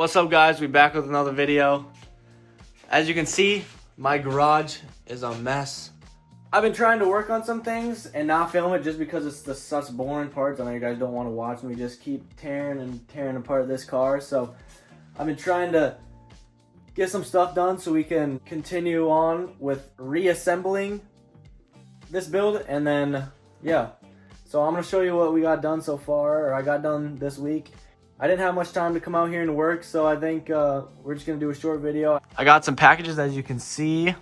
What's up, guys? We're back with another video. As you can see, my garage is a mess. I've been trying to work on some things and not film it just because it's the such boring parts. I know you guys don't want to watch me just keep tearing apart this car. So I've been trying to get some stuff done so we can continue on with reassembling this build. And then, yeah. So I'm going to show you what we got done so far, or I got done this week. I didn't have much time to come out here and work, so I think we're just going to do a short video. I got some packages, as you can see,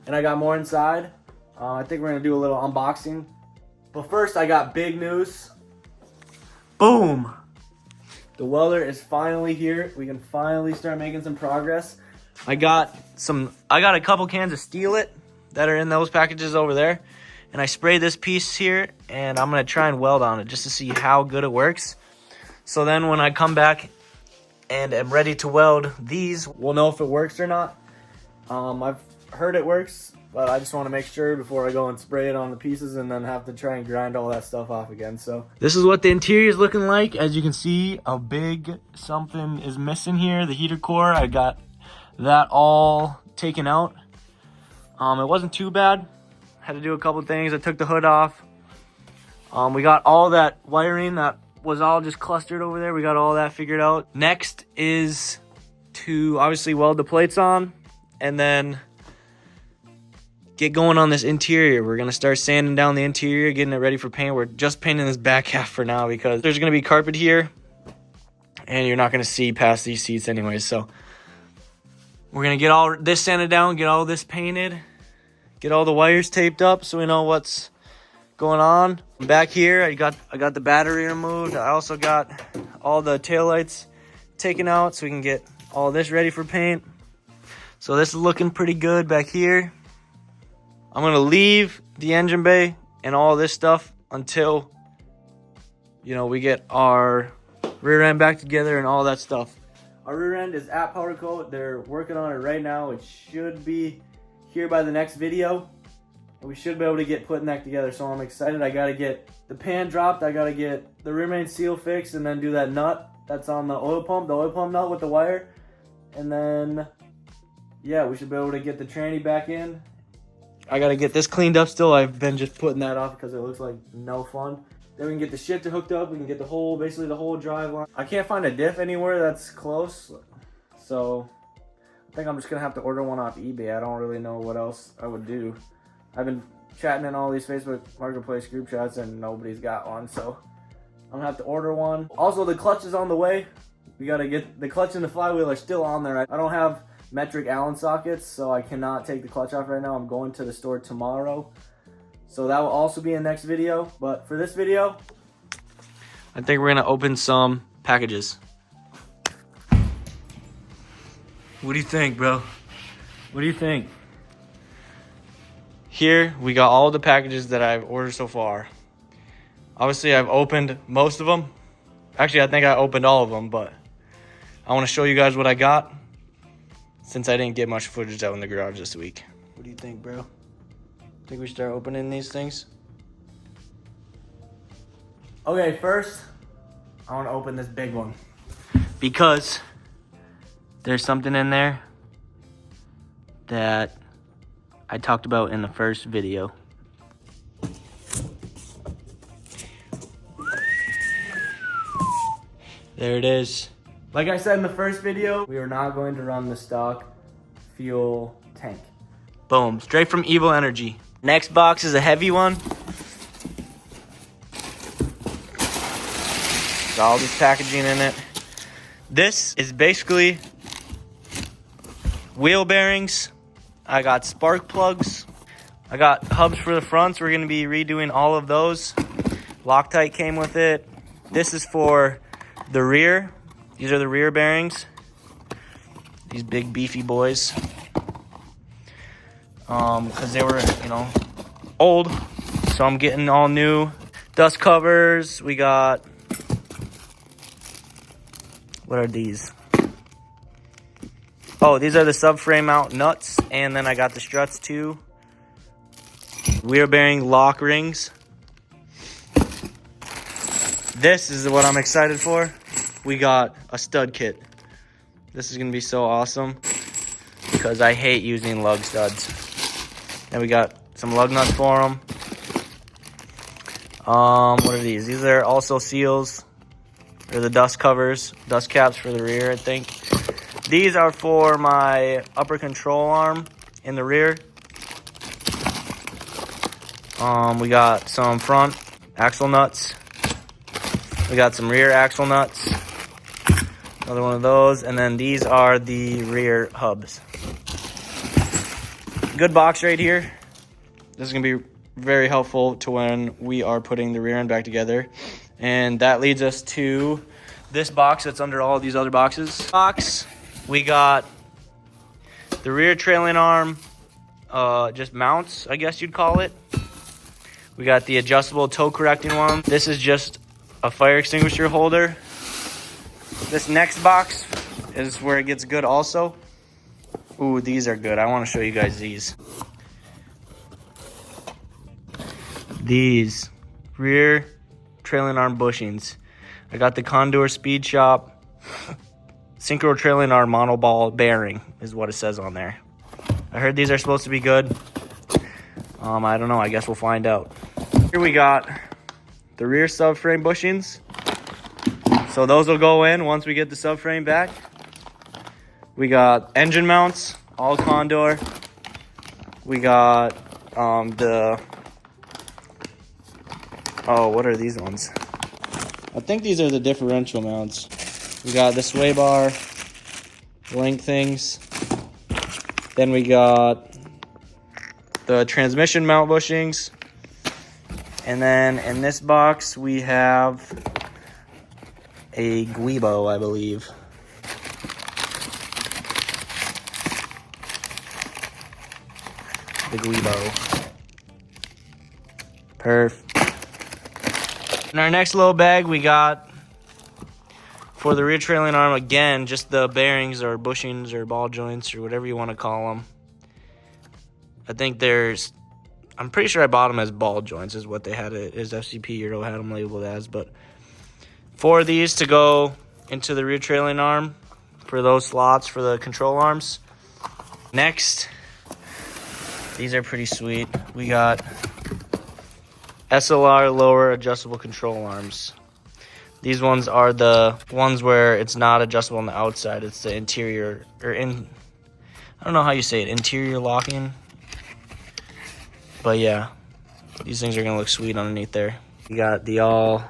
and I got more inside. I think we're going to do a little unboxing. But first, I got big news. Boom! The welder is finally here. We can finally start making some progress. I got a couple cans of Steel It that are in those packages over there. And I sprayed this piece here, and I'm going to try and weld on it just to see how good it works. So then when I come back and am ready to weld these, we'll know if it works or not. I've heard it works, but I just want to make sure before I go and spray it on the pieces and then have to try and grind all that stuff off again. So this is what the interior is looking like. As you can see, a big something is missing here, the heater core. I got that all taken out. It wasn't too bad. Had to do a couple things. I took the hood off. We got all that wiring that was all just clustered over there. We got all that figured out. Next is to obviously weld the plates on and then get going on this interior. We're going to start sanding down the interior, getting it ready for paint. We're just painting this back half for now because there's going to be carpet here and you're not going to see past these seats anyways. So we're going to get all this sanded down, get all this painted, get all the wires taped up so we know what's going on. Back here, I got the battery removed. I also got all the taillights taken out so we can get all this ready for paint. So this is looking pretty good back here. I'm gonna leave the engine bay and all this stuff until, you know, we get our rear end back together and all that stuff. Our rear end is at powder coat. They're working on it right now. It should be here by the next video. We should be able to get putting that together, so I'm excited. I gotta get the pan dropped, I gotta get the rear main seal fixed, and then do that nut that's on the oil pump nut with the wire. And then, yeah, we should be able to get the tranny back in. I gotta get this cleaned up still. I've been just putting that off because it looks like no fun. Then we can get the shifter hooked up, we can get basically the whole drive line. I can't find a diff anywhere that's close, so I think I'm just gonna have to order one off eBay. I don't really know what else I would do. I've been chatting in all these Facebook Marketplace group chats and nobody's got one, so I'm gonna have to order one. Also, the clutch is on the way. We gotta get the clutch and the flywheel are still on there. I don't have metric Allen sockets, so I cannot take the clutch off right now. I'm going to the store tomorrow, so that will also be in the next video. But for this video, I think we're gonna open some packages. What do you think, bro? What do you think? Here, we got all the packages that I've ordered so far. Obviously, I've opened most of them. Actually, I think I opened all of them, but I want to show you guys what I got since I didn't get much footage out in the garage this week. What do you think, bro? Think we should start opening these things? Okay, first, I want to open this big one because there's something in there that I talked about in the first video. There it is. Like I said in the first video, we are not going to run the stock fuel tank. Boom, straight from Evil Energy. Next box is a heavy one. Got all this packaging in it. This is basically wheel bearings. I got spark plugs. I got hubs for the fronts. We're gonna be redoing all of those. Loctite came with it. This is for the rear. These are the rear bearings. These big beefy boys. Because they were, you know, old. So I'm getting all new dust covers. We got, what are these? Oh, these are the subframe mount nuts, and then I got the struts too. Wheel bearing lock rings. This is what I'm excited for. We got a stud kit. This is gonna be so awesome because I hate using lug studs. Then we got some lug nuts for them. What are these? These are also seals. They're the dust covers, dust caps for the rear, I think. These are for my upper control arm in the rear. We got some front axle nuts. We got some rear axle nuts. Another one of those. And then these are the rear hubs. Good box right here. This is going to be very helpful to when we are putting the rear end back together. And that leads us to this box that's under all of these other boxes. We got the rear trailing arm, just mounts, I guess you'd call it. We got the adjustable toe correcting one. This is just a fire extinguisher holder. This next box is where it gets good also. Ooh, these are good. I want to show you guys these. These rear trailing arm bushings. I got the Condor Speed Shop synchro trailing arm monoball bearing is what it says on there. I heard these are supposed to be good. I don't know. I guess we'll find out. Here we got the rear subframe bushings. So those will go in once we get the subframe back. We got engine mounts, all Condor. We got what are these ones? I think these are the differential mounts. We got the sway bar link things. Then we got the transmission mount bushings. And then in this box, we have a Guibo, I believe. The Guibo. Perfect. In our next little bag, we got, for the rear trailing arm, again, just the bearings or bushings or ball joints or whatever you want to call them. I think I'm pretty sure I bought them as ball joints is what they had it, as FCP Euro had them labeled as. But 4 of these to go into the rear trailing arm for those slots for the control arms. Next, these are pretty sweet. We got SLR lower adjustable control arms. These ones are the ones where it's not adjustable on the outside. It's the interior, I don't know how you say it, interior locking. But yeah, these things are gonna look sweet underneath there. We got the all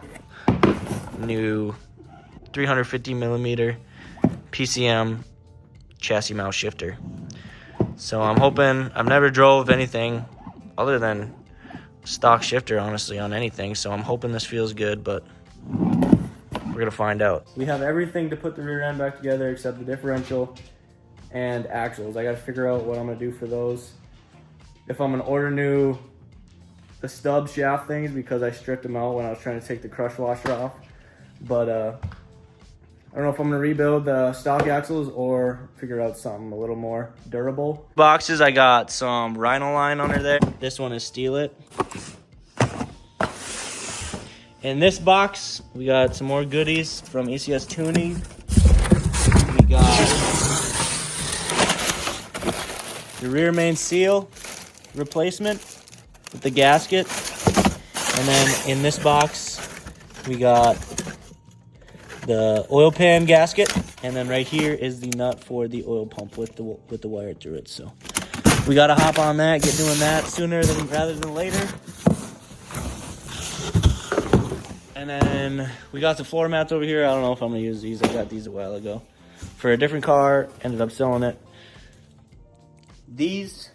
new 350 millimeter PCM chassis mount shifter. So I'm hoping, I've never drove anything other than stock shifter, honestly, on anything. So I'm hoping this feels good, but we're gonna find out. We have everything to put the rear end back together except the differential and axles. I gotta figure out what I'm gonna do for those. If I'm gonna order the stub shaft things because I stripped them out when I was trying to take the crush washer off. But I don't know if I'm gonna rebuild the stock axles or figure out something a little more durable. Boxes, I got some Rhino line under there. This one is Steelit. In this box, we got some more goodies from ECS Tuning. We got the rear main seal replacement with the gasket. And then in this box, we got the oil pan gasket. And then right here is the nut for the oil pump with the wire through it. So we got to hop on that, get doing that sooner rather than later. And then we got the floor mats over here. I don't know if I'm going to use these. I got these a while ago for a different car. Ended up selling it. These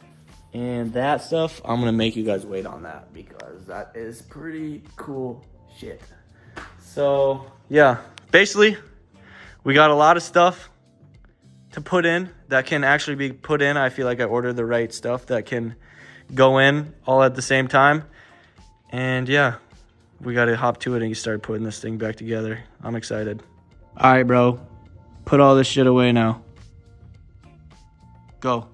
and that stuff, I'm going to make you guys wait on that because that is pretty cool shit. So, yeah. Basically, we got a lot of stuff to put in that can actually be put in. I feel like I ordered the right stuff that can go in all at the same time. And yeah, we got to hop to it and start putting this thing back together. I'm excited. All right, bro. Put all this shit away now. Go.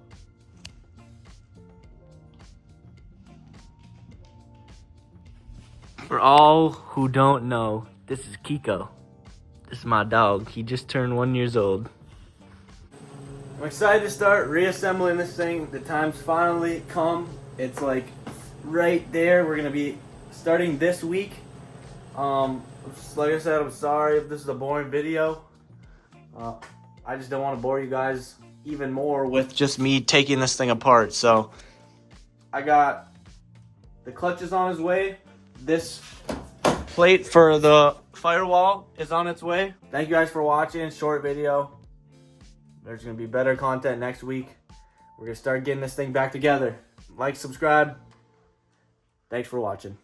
For all who don't know, this is Kiko. This is my dog. He just turned 1 year old. I'm excited to start reassembling this thing. The time's finally come. It's like right there. We're gonna be starting this week. Like I said, I'm sorry if this is a boring video. I just don't want to bore you guys even more with just me taking this thing apart. So I got the clutches on its way. This plate for the firewall is on its way. Thank you guys for watching. Short video. There's gonna be better content next week. We're gonna start getting this thing back together. Like, subscribe. Thanks for watching.